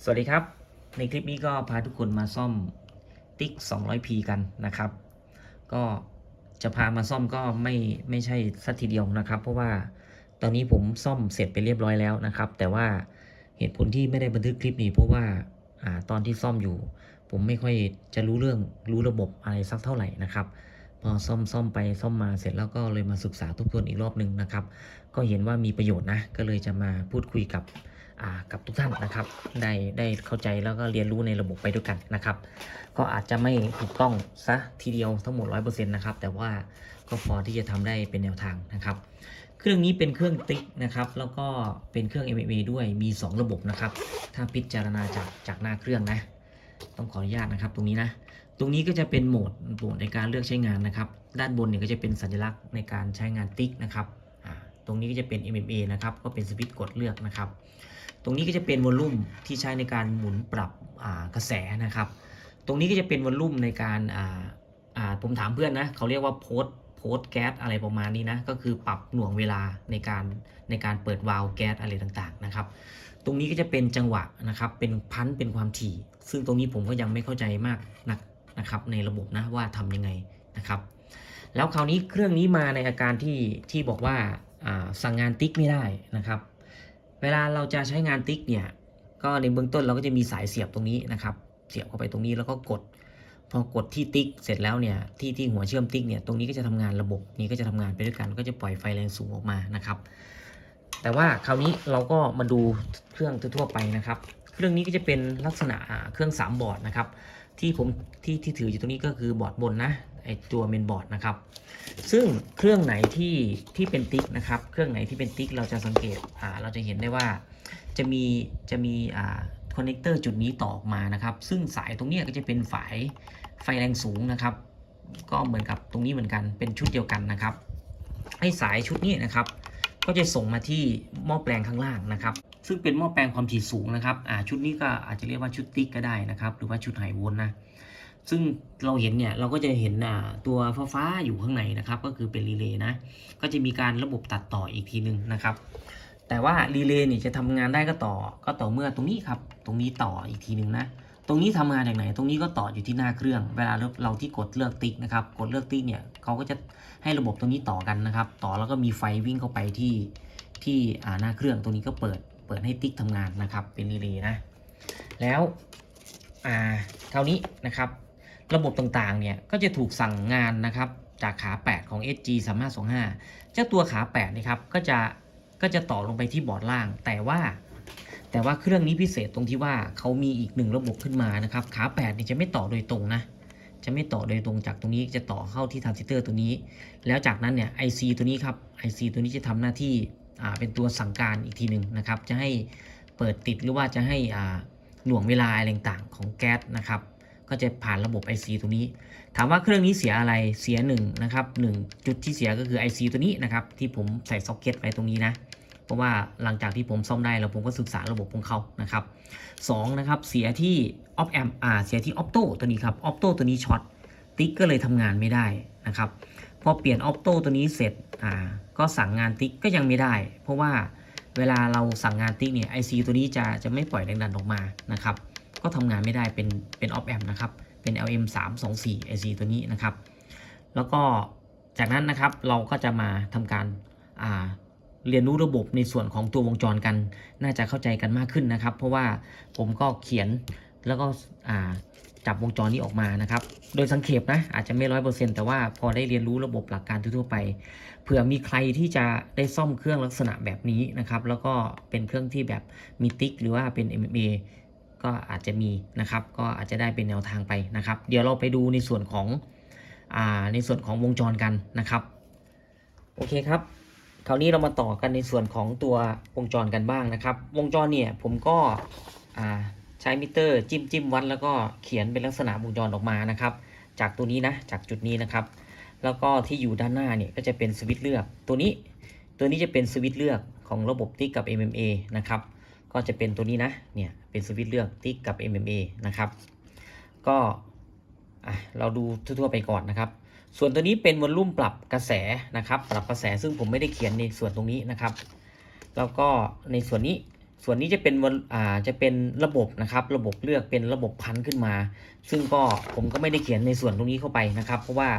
สวัสดีครับในคลิปนี้ก็พาทุกคนมาซ่อมติ๊ก 200p กันนะครับก็จะพามาซ่อมก็ไม่ใช่สักทีเดียวนะครับเพราะว่าตอนนี้ผมซ่อมเสร็จไปเรียบร้อยแล้วนะครับแต่ว่าเหตุผลที่ไม่ได้บันทึกคลิปนี้เพราะว่าตอนที่ซ่อมอยู่ผมไม่ค่อยจะรู้ระบบอะไรสักเท่าไหร่นะครับพอซ่อมไปซ่อมมาเสร็จแล้วก็เลยมาศึกษาทบทวนอีกรอบนึงนะครับก็เห็นว่ามีประโยชน์นะก็เลยจะมาพูดคุยกับทุกท่านนะครับได้เข้าใจแล้วก็เรียนรู้ในระบบไปด้วยกันนะครับก็อาจจะไม่ถูกต้องซะทีเดียวทั้งหมด 100% นะครับแต่ว่าก็พอที่จะทำได้เป็นแนวทางนะครับเครื่องนี้เป็นเครื่องติ๊กนะครับแล้วก็เป็นเครื่อง MMA ด้วยมี2ระบบนะครับถ้าพิจารณาจากหน้าเครื่องนะต้องขออนุญาตนะครับตรงนี้นะตรงนี้ก็จะเป็นโหมดในการเลือกใช้งานนะครับด้านบนเนี่ยก็จะเป็นสัญลักษณ์ในการใช้งานติ๊กนะครับตรงนี้ก็จะเป็น MMA นะครับก็เป็นสวิตช์กดเลือกนะครับตรงนี้ก็จะเป็นวอลลุ่มที่ใช้ในการหมุนปรับกระแสนะครับตรงนี้ก็จะเป็นวอลลุ่มในการผมถามเพื่อนนะเขาเรียกว่าโพสแก๊สอะไรประมาณนี้นะก็คือปรับหน่วงเวลาในการเปิดวาล์วแก๊สอะไรต่างๆนะครับตรงนี้ก็จะเป็นจังหวะนะครับเป็นพันเป็นความถี่ซึ่งตรงนี้ผมก็ยังไม่เข้าใจมากนักนะครับในระบบนะว่าทำยังไงนะครับแล้วคราวนี้เครื่องนี้มาในอาการที่บอกว่าสั่งงานติ๊กไม่ได้นะครับเวลาเราจะใช้งานติ๊กเนี่ยก็ในเบื้องต้นเราก็จะมีสายเสียบตรงนี้นะครับเสียบเข้าไปตรงนี้แล้วก็พอกดที่ติ๊กเสร็จแล้วเนี่ยที่หัวเชื่อมติ๊กเนี่ยตรงนี้ก็จะทำงานระบบนี้ก็จะทำงานไปด้วยกันก็จะปล่อยไฟแรงสูงออกมานะครับแต่ว่าคราวนี้เราก็มาดูเครื่องทั่วไปนะครับเครื่องนี้ก็จะเป็นลักษณะเครื่อง3บอร์ดนะครับที่ผมที่ถืออยู่ตรงนี้ก็คือบอร์ดบนนะไอตัวเมนบอร์ดนะครับซึ่งเครื่องไหนที่เป็นติ๊กนะครับเครื่องไหนที่เป็นติ๊กเราจะสังเกตเราจะเห็นได้ว่าจะมีคอนเนคเตอร์จุดนี้ต่อออกมานะครับซึ่งสายตรงนี้ก็จะเป็นสายไฟแรงสูงนะครับก็เหมือนกับตรงนี้เหมือนกันเป็นชุดเดียวกันนะครับไอ้สายชุดนี้นะครับก็จะส่งมาที่หม้อแปลงข้างล่างนะครับซึ่งเป็นหม้อแปลงความถี่สูงนะครับชุดนี้ก็อาจจะเรียกว่าชุดติ๊กก็ได้นะครับหรือว่าชุดไฮโวลต์นะซึ่งเราเห็นเนี่ยเราก็จะเห็นตัวฟ้าอยู่ข้างในนะครับก็คือเป็นรีเลย์นะก็จะมีการระบบตัดต่ออีกทีนึงนะครับแต่ว่ารีเลย์เนี่ยจะทำงานได้ก็ต่อเมื่อตรงนี้ครับตรงนี้ต่ออีกทีนึงนะตรงนี้ทำงานจากไหนตรงนี้ก็ต่ออยู่ที่หน้าเครื่องเวลาเราที่กดเลือกติ๊กนะครับกดเลือกติ๊กเนี่ยเขาก็จะให้ระบบตรงนี้ต่อกันนะครับต่อแล้วก็มีไฟวิ่งเข้าไปที่หน้าเครื่องตรงนี้ก็เปิดให้ติ๊กทำงานนะครับเป็นรีเลย์นะแล้วคราวนี้นะครับระบบต่างๆเนี่ยก็จะถูกสั่งงานนะครับจากขา8ของ SG3525 เจ้าตัวขา8นะครับก็จะต่อลงไปที่บอร์ดล่างแต่ว่าเครื่องนี้พิเศษตรงที่ว่าเขามีอีกหนึ่งระบบขึ้นมานะครับขา8นี่จะไม่ต่อโดยตรงนะจะไม่ต่อโดยตรงจากตรงนี้จะต่อเข้าที่ทรานซิสเตอร์ตัวนี้แล้วจากนั้นเนี่ย IC ตัวนี้ครับ IC ตัวนี้จะทำหน้าที่เป็นตัวสั่งการอีกทีหนึ่งนะครับจะให้เปิดติดหรือว่าจะให้หน่วงเวลาอะไรต่างๆของแก๊สนะครับก็จะผ่านระบบ IC ตัวนี้ถามว่าเครื่องนี้เสียอะไรเสีย1นะครับ1จุดที่เสียก็คือ IC ตัวนี้นะครับที่ผมใส่ซ็อกเก็ตไว้ตรงนี้นะเพราะว่าหลังจากที่ผมซ่อมได้แล้วผมก็ศึกษาระบบของเขานะครับ2นะครับเสียที่ออฟแอมเสียที่ออปโต้ตัวนี้ครับออปโต้ตัวนี้ช็อตติ๊กก็เลยทำงานไม่ได้นะครับพอเปลี่ยนออปโต้ตัวนี้เสร็จก็สั่งงานติ๊กก็ยังไม่ได้เพราะว่าเวลาเราสั่งงานติ๊กเนี่ย IC ตัวนี้จะไม่ปล่อยแรงดันออกมานะครับก็ทำงานไม่ได้เป็นออฟแอมนะครับเป็น LM324 IC ตัวนี้นะครับแล้วก็จากนั้นนะครับเราก็จะมาทำการเรียนรู้ระบบในส่วนของตัววงจรกันน่าจะเข้าใจกันมากขึ้นนะครับเพราะว่าผมก็เขียนแล้วก็จับวงจรนี้ออกมานะครับโดยสังเขปนะอาจจะไม่ 100% แต่ว่าพอได้เรียนรู้ระบบหลักการทั่วไปเผื่อมีใครที่จะได้ซ่อมเครื่องลักษณะแบบนี้นะครับแล้วก็เป็นเครื่องที่แบบมีติ๊กหรือว่าเป็น MMA ก็อาจจะมีนะครับก็อาจจะได้เป็นแนวทางไปนะครับเดี๋ยวเราไปดูในส่วนของวงจรกันนะครับโอเคครับคราวนี้เรามาต่อกันในส่วนของตัววงจรกันบ้างนะครับวงจรเนี่ยผมก็ใช้มิเตอร์จิ้มวัดแล้วก็เขียนเป็นลักษณะวงจรออกมานะครับจากตัวนี้นะจากจุดนี้นะครับแล้วก็ที่อยู่ด้านหน้าเนี่ยก็จะเป็นสวิตช์เลือกตัวนี้จะเป็นสวิตช์เลือกของระบบติ๊กกับ MMA นะครับก็จะเป็นตัวนี้นะเนี่ยเป็นสวิตช์เลือกติ๊กกับ MMA นะครับก็เราดูทั่วๆไปก่อนนะครับส่วนตัวนี้เป็นวอลลุ่มปรับกระแสนะครับปรับกระแสซึ่งผมไม่ได้เขียนในส่วนตรงนี้นะครับแล้วก็ในส่วนนี้ ส่วนนี้จะเป็นจะเป็นระบบนะครับระบบเลือกเป็นระบบพันขึ้นมา ซึ่งก็ผมก็ไม่ได้เขียนในส่วนตรงนี้เข้าไปนะครับเพราะว่า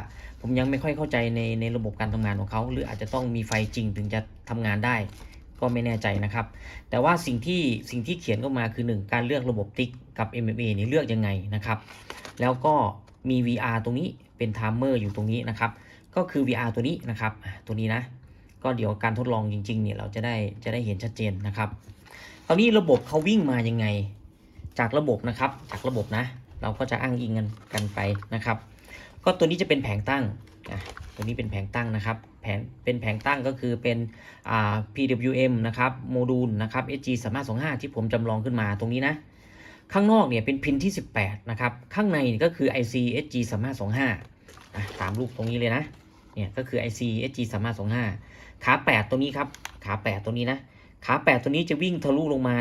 ผมยังไม่ค่อยเข้าใจในระบบการทำงานของเขาหรืออาจจะต้องมีไฟจริงถึงจะทำงานได้ก็ไม่แน่ใจนะครับแต่ว่าสิ่งที่เขียนเข้ามาคือ 1 การเลือกระบบติ๊กกับ MMA นี่เลือกยังไงนะครับแล้วก็มี VR ตรงนี้เป็นไทม์เมอร์อยู่ตรงนี้นะครับก็คือ VR ตัวนี้นะครับตัวนี้นะก็เดี๋ยวการทดลองจริงๆเนี่ยเราจะได้เห็นชัดเจนนะครับตอนนี้ระบบเขาวิ่งมายังไงจากระบบนะครับจากระบบนะเราก็จะอ้างอิงกันไปนะครับก็ตัวนี้จะเป็นแผงตั้งตัวนี้เป็นแผงตั้งนะครับเป็นแผงตั้งก็คือเป็นPWM นะครับโมดูลนะครับ SG 3525ที่ผมจำลองขึ้นมาตรงนี้นะข้างนอกเนี่ยเป็นพินที่18นะครับข้างในก็คือ IC SG 3525ตามรูปตรงนี้เลยนะเนี่ยก็คือ IC SG 3525ขา8ตัวนี้ครับขา8ตัวนี้นะขา8ตัวนี้จะวิ่งทะลุลงมา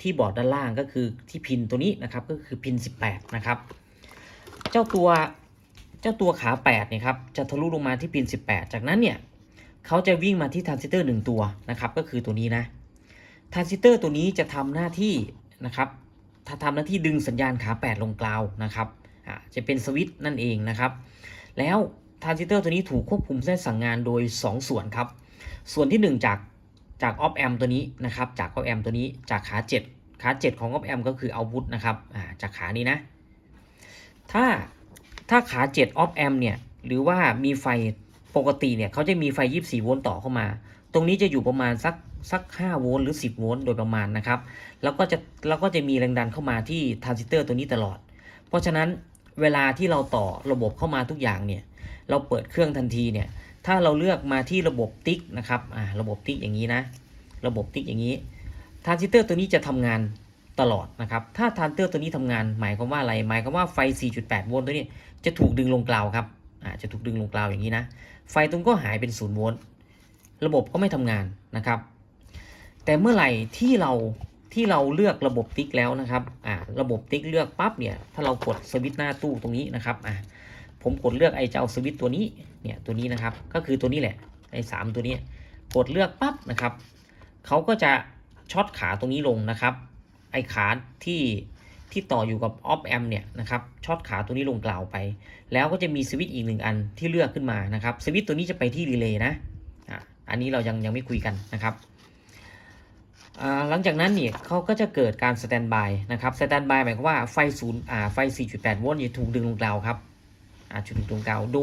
ที่บอร์ดด้านล่างก็คือที่พินตัวนี้นะครับก็คือพิน18นะครับเจ้าตัวขา8เนี่ยครับจะทะลุลงมาที่พิน18จากนั้นเนี่ยเขาจะวิ่งมาที่ทรานซิสเตอร์1ตัวนะครับก็คือตัวนี้นะทรานซิสเตอร์ตัวนี้จะทำหน้าที่นะครับถ้าทำหน้าที่ดึงสัญญาณขา8ลงกราวนะครับจะเป็นสวิตช์นั่นเองนะครับแล้วทรานซิสเตอร์ตัวนี้ถูกควบคุมได้สั่งงานโดย2ส่วนครับส่วนที่1จากออฟแอมตัวนี้นะครับจากออฟแอมตัวนี้จากขา7ของออฟแอมก็คือเอาพุทนะครับจากขานี้นะถ้าขา7 off amp เนี่ยหรือว่ามีไฟปกติเนี่ยเขาจะมีไฟ24โวลต์ต่อเข้ามาตรงนี้จะอยู่ประมาณสัก5โวลต์หรือ10โวลต์โดยประมาณนะครับแล้วก็จะมีแรงดันเข้ามาที่ทรานซิสเตอร์ตัวนี้ตลอดเพราะฉะนั้นเวลาที่เราต่อระบบเข้ามาทุกอย่างเนี่ยเราเปิดเครื่องทันทีเนี่ยถ้าเราเลือกมาที่ระบบติ๊กนะครับระบบติ๊กอย่างนี้นะระบบติ๊กอย่างนี้ทรานซิสเตอร์ตัวนี้จะทำงานตลอดนะครับถ้าทรานซิสเตอร์ตัวนี้ทำงานหมายความว่าอะไรหมายความว่าไฟ 4.8 โวลต์ตัวนี้จะถูกดึงลงกราวครับจะถูกดึงลงกราวอย่างนี้นะไฟตรงก็หายเป็น0โวลต์ระบบก็ไม่ทำงานนะครับแต่เมื่อไหร่ที่เราเลือกระบบติ๊กแล้วนะครับระบบติ๊กเลือกปั๊บเนี่ยถ้าเรากดสวิตช์หน้าตู้ตรงนี้นะครับผมกดเลือกไอ้เจ้าสวิตช์ตัวนี้เนี่ยตัวนี้นะครับก็คือตัวนี้แหละไอ้3ตัวนี้กดเลือกปั๊บนะครับเขาก็จะช็อตขาตรงนี้ลงนะครับไอ้ขาที่ต่ออยู่กับออฟแอมเนี่ยนะครับช็อตขาตัวนี้ลงกล่าวไปแล้วก็จะมีสวิตช์อีก1อันที่เลือกขึ้นมานะครับสวิตช์ตัวนี้จะไปที่รีเลย์นะอันนี้เรายังไม่คุยกันนะครับหลังจากนั้นเนี่ยเขาก็จะเกิดการสแตนบายนะครับสแตนบายหมายความว่าไฟไฟ 4.8 โวลต์จะถูกดึงลงกล่าวครับถูกดึงลงกล่าวโด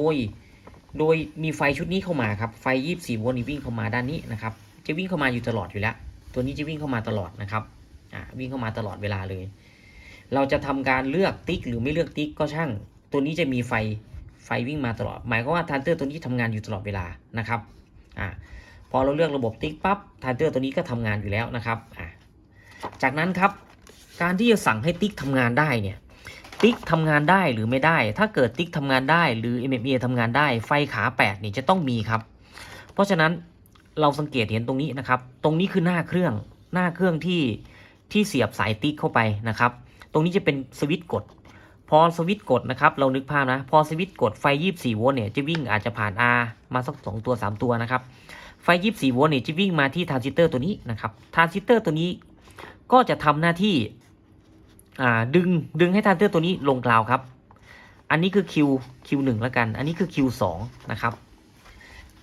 ยมีไฟชุดนี้เข้ามาครับไฟ24โวลต์วิ่งเข้ามาด้านนี้นะครับจะวิ่งเข้ามาอยู่ตลอดอยู่แล้วตัวนี้จะวิ่งเข้ามาตลอดนะครับวิ่งเข้ามาตลอดเวลาเลยเราจะทำการเลือกติ๊กหรือไม่เลือกติ๊กก็ช่างตัวนี้จะมีไฟวิ่งมาตลอดหมายความว่าทรานซิสเตอร์ตัวนี้ทำงานอยู่ตลอดเวลานะครับพอเราเลือกระบบติ๊กปั๊บทรานซิสเตอร์ตัวนี้ก็ทำงานอยู่แล้วนะครับจากนั้นครับการที่จะสั่งให้ติ๊กทำงานได้เนี่ยติ๊กทำงานได้หรือไม่ได้ถ้าเกิดติ๊กทำงานได้หรือ MMA ทำงานได้ไฟขา8นี่จะต้องมีครับเพราะฉะนั้นเราสังเกตเห็นตรงนี้นะครับตรงนี้คือหน้าเครื่องที่เสียบสายติ๊กเข้าไปนะครับตรงนี้จะเป็นสวิตช์กดพอสวิตช์กดนะครับเรานึกภาพนะพอสวิตช์กดไฟ24โวลต์เนี่ยจะวิ่งอาจจะผ่าน R มาสัก2ตัว3ตัวนะครับไฟ24โวลต์เนี่ยจะวิ่งมาที่ทรานซิสเตอร์ตัวนี้นะครับทรานซิสเตอร์ตัวนี้ก็จะทำหน้าที่ดึงให้ทรานซิสเตอร์ตัวนี้ลงกราวครับอันนี้คือ Q1 แล้วกันอันนี้คือ Q2 นะครับ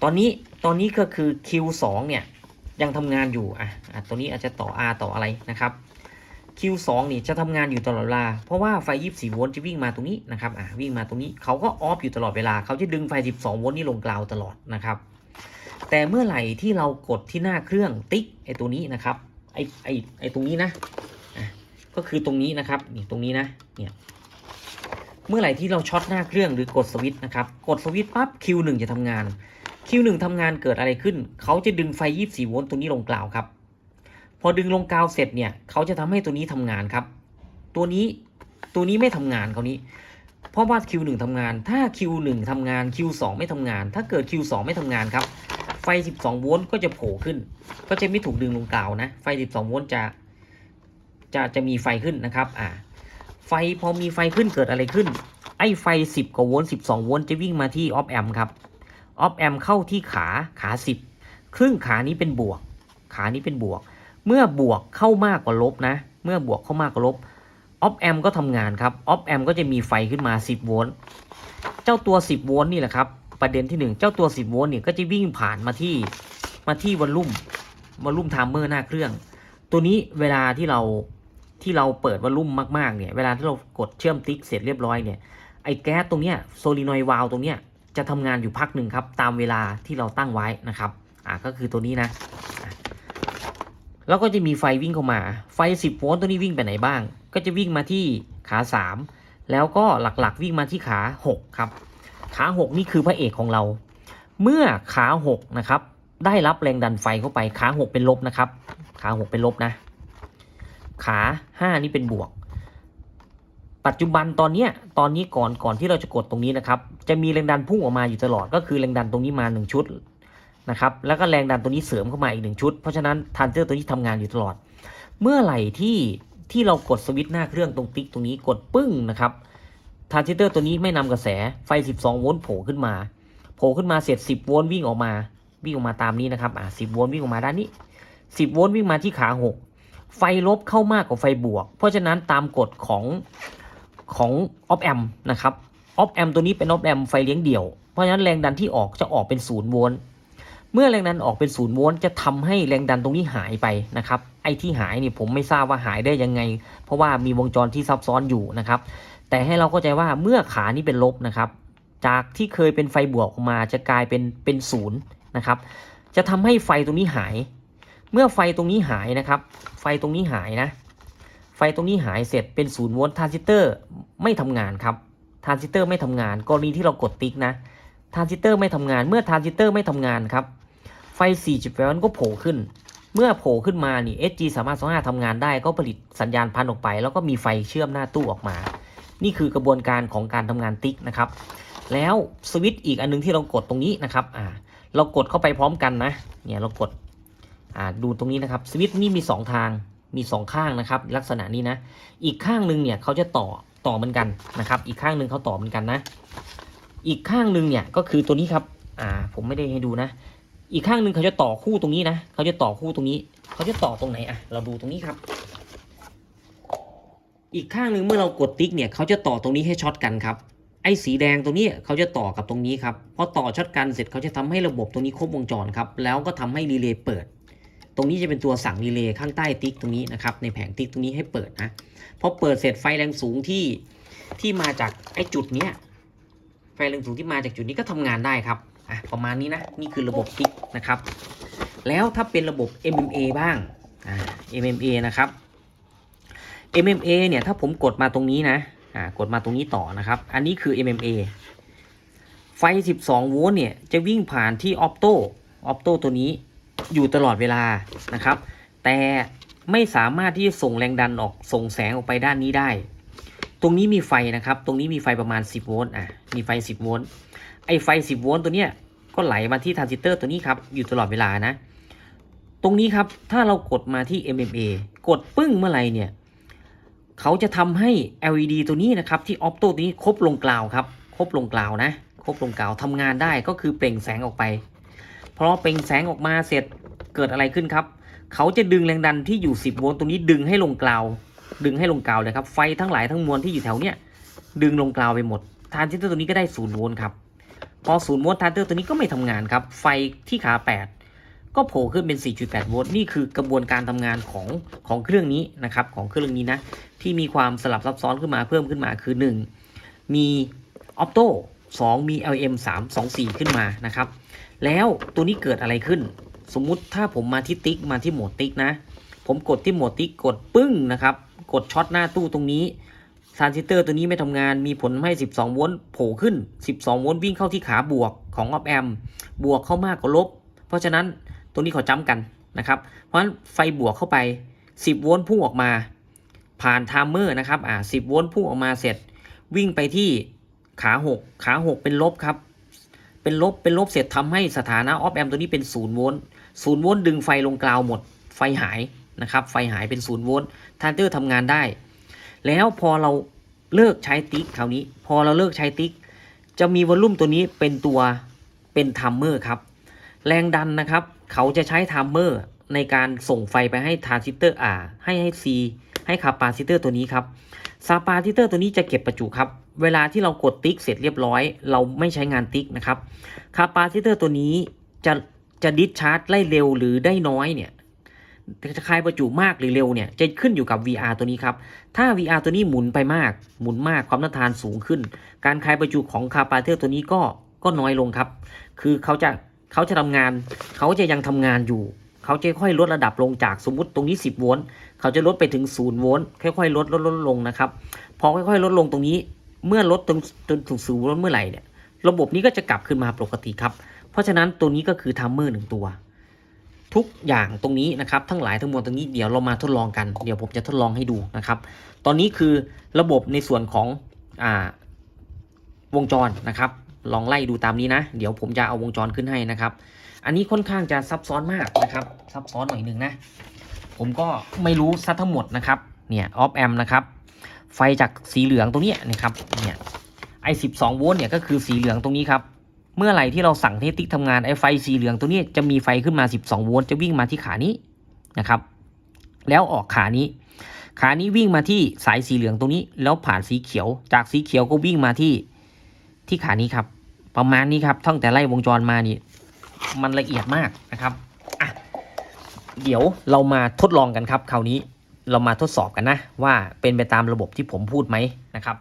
ตอนนี้ก็คือ Q2 เนี่ยยังทำงานอยู่ตัวนี้อาจจะต่อ R ต่ออะไรนะครับ Q2 นี่จะทำงานอยู่ตลอดเวลาเพราะว่าไฟ24โวลต์จะวิ่งมาตรงนี้นะครับวิ่งมาตรงนี้เขาก็ออฟอยู่ตลอดเวลาเขาจะดึงไฟ12โวลต์นี่ลงกราวตลอดนะครับแต่เมื่อไหร่ที่เรากดที่หน้าเครื่องติ๊กไอ้ตัวนี้นะครับไอ้ตรงนี้นะก็คือตรงนี้นะครับนี่ตรงนี้นะเนี่ยเมื่อไหร่ที่เราช็อตหน้าเครื่องหรือกดสวิตช์นะครับกดสวิตช์ปั๊บ Q1 จะทำงาน Q1 ทำงานเกิดอะไรขึ้นเขาจะดึงไฟ24โวลต์ตัวนี้ลงกราวครับพอดึงลงกราวเสร็จเนี่ยเขาจะทำให้ตัวนี้ทำงานครับตัวนี้ไม่ทำงานเขานี้เพราะว่า Q1 ทำงานถ้า Q1 ทำงาน Q2 ไม่ทำงานถ้าเกิด Q2 ไม่ทำงานครับไฟ12โวลต์ก็จะโผล่ขึ้นก็จะไม่ถูกดึงลงกราวนะไฟ12โวลต์จะมีไฟขึ้นนะครับไฟพอมีไฟขึ้นเกิดอะไรขึ้นไอ้ไฟ10กว่าโวลต์12โวลต์จะวิ่งมาที่ออฟแอมป์ครับออฟแอมป์เข้าที่ขา10ครึ่งขานี้เป็นบวก เมื่อบวกเข้ามากกว่าลบนะเมื่อบวกเข้ามากกว่าลบออฟแอมก็ทำงานครับออฟแอมก็จะมีไฟขึ้นมา10โวลต์เจ้าตัว10โวลต์นี่แหละครับประเด็นที่1เจ้าตัว10โวลต์เนี่ยก็จะวิ่งผ่านมาที่วอลลุ่มไทม์เมอร์หน้าเครื่องตัวนี้เวลาที่เราเปิดวอลลุ่มมากๆเนี่ยเวลาที่เรากดเชื่อมติ๊กเสร็จเรียบร้อยเนี่ยไอ้แก๊สตรงเนี้ยโซลินอยด์วาล์วตรงเนี้ยจะทำงานอยู่พักหนึ่งครับตามเวลาที่เราตั้งไว้นะครับก็คือตัวนี้นะแล้วก็จะมีไฟวิ่งเข้ามาไฟ10โวลต์ตัวนี้วิ่งไปไหนบ้างก็จะวิ่งมาที่ขา3แล้วก็หลักๆวิ่งมาที่ขา6ครับขา6นี่คือพระเอกของเราเมื่อขา6นะครับได้รับแรงดันไฟเข้าไปขา6เป็นลบนะครับขา6เป็นลบนะขา5นี่เป็นบวกปัจจุบันตอนนี้ก่อนที่เราจะกดตรงนี้นะครับจะมีแรงดันพุ่งออกมาอยู่ตลอดก็คือแรงดันตรงนี้มา1ชุดนะครับแล้วก็แรงดันตัวนี้เสริมเข้ามาอีก1ชุดเพราะฉะนั้นทรานซิสเตอร์ตัวนี้ทำงานอยู่ตลอดเมื่อไหร่ที่เรากดสวิตช์หน้าเครื่องตรงติ๊กตรงนี้กดปึ้งนะครับทรานซิสเตอร์ตัวนี้ไม่นำกระแสไฟ12โวลต์โผล่ขึ้นมาเสร็จ10โวลต์วิ่งออกมาตามนี้นะครับ10โวลต์วิ่งออกมาด้านนี้10โวลต์วิ่งมาที่ขา6ไฟลบเข้ามากกว่าไฟบวกเพราะฉะนั้นตามกฎของออฟแอมนะครับออฟแอมตัวนี้เป็นออฟแอมไฟเลี้ยงเดี่ยวเพราะฉะนั้นแรงดันที่ออกจะออกเป็น0โวลต์เมื่อแรงดันออกเป็น0โวลต์จะทำให้แรงดันตรงนี้หายไปนะครับไอ้ที่หายเนี่ยผมไม่ทราบว่าหายได้ยังไงเพราะว่ามีวงจรที่ซับซ้อนอยู่นะครับแต่ให้เราเข้าใจว่าเมื่อขานี้เป็นลบนะครับจากที่เคยเป็นไฟบวกออกมาจะกลายเป็น0นะครับจะทำให้ไฟตรงนี้หายเมื่อไฟตรงนี้หายนะครับไฟตรงนี้หายนะไฟตรงนี้หายเสร็จเป็น0โวลต์ทรานซิสเตอร์ไม่ทำงานครับทรานซิสเตอร์ไม่ทำงานกรณีที่เรากดติ๊กนะทรานซิสเตอร์ไม่ทำงานเมื่อทรานซิสเตอร์ไม่ทำงานครับไฟ4.8โวลต์ก็โผล่ขึ้นเมื่อโผล่ขึ้นมานี่ SG325ทำงานได้ก็ผลิตสัญญาณพันออกไปแล้วก็มีไฟเชื่อมหน้าตู้ออกมานี่คือกระบวนการของการทำงานติ๊กนะครับแล้วสวิตช์อีกอันนึงที่เรากดตรงนี้นะครับเรากดเข้าไปพร้อมกันนะเนี่ยเรากดดูตรงนี้นะครับสวิตช์นี่มี2ทางมี2ข้างนะครับลักษณะนี้นะอีกข้างนึงเนี่ยเขาจะต่อเหมือนกันนะครับอีกข้างนึงเขาต่อเหมือนกันนะอีกข้างนึงเนี่ยก็คือตัวนี้ครับผมไม่ได้ให้ดูนะอีกข้างนึงเขาจะต่อคู่ตรงนี้นะเขาจะต่อคู่ตรงนี้เขาจะต่อตรงไหนเราดูตรงนี้ครับอีกข้างนึงเมื่อเรากดติ๊กเนี่ยเขาจะต่อตรงนี้ให้ช็อตกันครับไอ้สีแดงตรงนี้เขาจะต่อกับตรงนี้ครับพอต่อช็อตกันเสร็จเขาจะทำให้ระบบตรงนี้ครบวงจรครับแล้วก็ทำให้รีเลย์เปิดตรงนี้จะเป็นตัวสั่งรีเลย์ข้างใต้ติ๊กตรงนี้นะครับในแผงติ๊กตรงนี้ให้เปิดนะพอเปิดเสร็จไฟแรงสูงที่มาจากไอ้จุดเนี้ยไฟแรงสูงที่มาจากจุดนี้ก็ทำงานได้ครับประมาณนี้นะนี่คือระบบติ๊กนะครับแล้วถ้าเป็นระบบ MMA บ้างMMA นะครับ MMA เนี่ยถ้าผมกดมาตรงนี้นะกดมาตรงนี้ต่อนะครับอันนี้คือ MMA ไฟ12โวลต์เนี่ยจะวิ่งผ่านที่ออโต้ตัวนี้อยู่ตลอดเวลานะครับแต่ไม่สามารถที่จะส่งแรงดันส่งแสงออกไปด้านนี้ได้ตรงนี้มีไฟนะครับตรงนี้มีไฟประมาณ10โวลต์มีไฟ10โวลต์ไอไฟ10โวลต์ตัวเนี้ยก็ไหลมาที่ทรานซิสเตอร์ตัวนี้ครับอยู่ตลอดเวลานะตรงนี้ครับถ้าเรากดมาที่ MMA กดปึ้งเมื่อไหร่เนี่ยเขาจะทำให้ LED ตัวนี้นะครับที่ออโต้ตัวนี้ครบลงกล่าวครับครบลงกล่าวนะครบลงกล่าวทำงานได้ก็คือเปล่งแสงออกไปพอเปล่งแสงออกมาเสร็จเกิดอะไรขึ้นครับเขาจะดึงแรงดันที่อยู่10โวลต์ตรงนี้ดึงให้ลงกล่าวเลยครับไฟทั้งหลายทั้งมวลที่อยู่แถวเนี้ยดึงลงกล่าวไปหมดทรานซิสเตอร์ตัวนี้ก็ได้0โวลต์ครับพอ0โวลต์ทรานซิสเตอร์ตัวนี้ก็ไม่ทำงานครับไฟที่ขา8ก็โผล่ขึ้นเป็น 4.8 โวลต์นี่คือกระบวนการทำงานของเครื่องนี้นะครับของเครื่องนี้นะที่มีความสลับซับซ้อนขึ้นมาเพิ่มขึ้นมาคือ1มีออโต้2มี LM 324ขึ้นมานะครับแล้วตัวนี้เกิดอะไรขึ้นสมมุติถ้าผมมาที่ติ๊กมาที่โหมดติ๊กนะผมกดที่โหมดติ๊กกดปึ้งนะครับกดช็อตหน้าตู้ตรงนี้ทรานซิสเตอร์ตัวนี้ไม่ทำงานมีผลให้12โวลต์โผล่ขึ้น12โวลต์วิ่งเข้าที่ขาบวกของออฟแอมบวกเข้ามากกว่าลบเพราะฉะนั้นตรงนี้เขาจ้ำกันนะครับเพราะฉะนั้นไฟบวกเข้าไป10โวลต์พุ่งออกมาผ่านไทม์เมอร์นะครับ10โวลต์พุ่งออกมาเสร็จวิ่งไปที่ขา6เป็นลบครับเป็นลบเสร็จทำให้สถานะออฟแอมตัวนี้เป็น0โวลต์0โวลต์ดึงไฟลงกราวหมดไฟหายนะครับไฟหายเป็น0โวลต์ทรานซิสเตอร์ทำงานได้แล้วพอเราเลิกใช้ติ๊กคราวนี้พอเราเลิกใช้ติ๊กจะมีวอลลุ่มตัวนี้เป็นไทม์เมอร์ครับแรงดันนะครับเขาจะใช้ไทม์เมอร์ ในการส่งไฟไปให้ทรานซิสเตอร์ให้คาปาซิเตอร์ตัวนี้ครับคาปาซิเตอร์ตัวนี้จะเก็บประจุครับเวลาที่เรากดติ๊กเสร็จเรียบร้อยเราไม่ใช้งานติ๊กนะครับคาปาซิเตอร์ตัวนี้จะดิสชาร์จได้เร็วหรือได้น้อยเนี่ยจะคายประจุมากหรือเร็วเนี่ยจะขึ้นอยู่กับ VR ตัวนี้ครับถ้า VR ตัวนี้หมุนมากความต้านทานสูงขึ้นการคายประจุของคาปาซิเตอร์ตัวนี้ก็น้อยลงครับคือเขาจะทำงานเขาจะยังทำงานอยู่เขาจะค่อยลดระดับลงจากสมมุติตรงนี้10โวลต์เขาจะลดไปถึง0โวลต์ค่อยๆลดลงนะครับพอค่อยๆลดลงตรงนี้เมื่อลดจนถึง0โวลต์เมื่อไหร่เนี่ยระบบนี้ก็จะกลับขึ้นมาปกติครับเพราะฉะนั้นตัวนี้ก็คือทัมเมอร์1ตัวทุกอย่างตรงนี้นะครับทั้งหลายทั้งมวลตรงนี้เดี๋ยวเรามาทดลองกันเดี๋ยวผมจะทดลองให้ดูนะครับตอนนี้คือระบบในส่วนของวงจรนะครับลองไล่ดูตามนี้นะเดี๋ยวผมจะเอาวงจรขึ้นให้นะครับอันนี้ค่อนข้างจะซับซ้อนมากนะครับซับซ้อนหน่อยหนึ่งนะผมก็ไม่รู้ซะทั้งหมดนะครับเนี่ยออฟแอมนะครับไฟจากสีเหลืองตรงนี้นะครับเนี่ยไอ้12โวลต์เนี่ยก็คือสีเหลืองตรงนี้ครับเมื่อไหร่ที่เราสั่งให้ติ๊กทำงานไอ้ไฟสีเหลืองตัวนี้จะมีไฟขึ้นมา12โวลต์จะวิ่งมาที่ขานี้นะครับแล้วออกขานี้วิ่งมาที่สายสีเหลืองตรงนี้แล้วผ่านสีเขียวจากสีเขียวก็วิ่งมาที่ขานี้ครับประมาณนี้ครับตั้งแต่ไล่วงจรมานี่มันละเอียดมากนะครับอ่ะเดี๋ยวเรามาทดลองกันครับคราวนี้เรามาทดสอบกันนะว่าเป็นไปตามระบบที่ผมพูดไหมนะครับ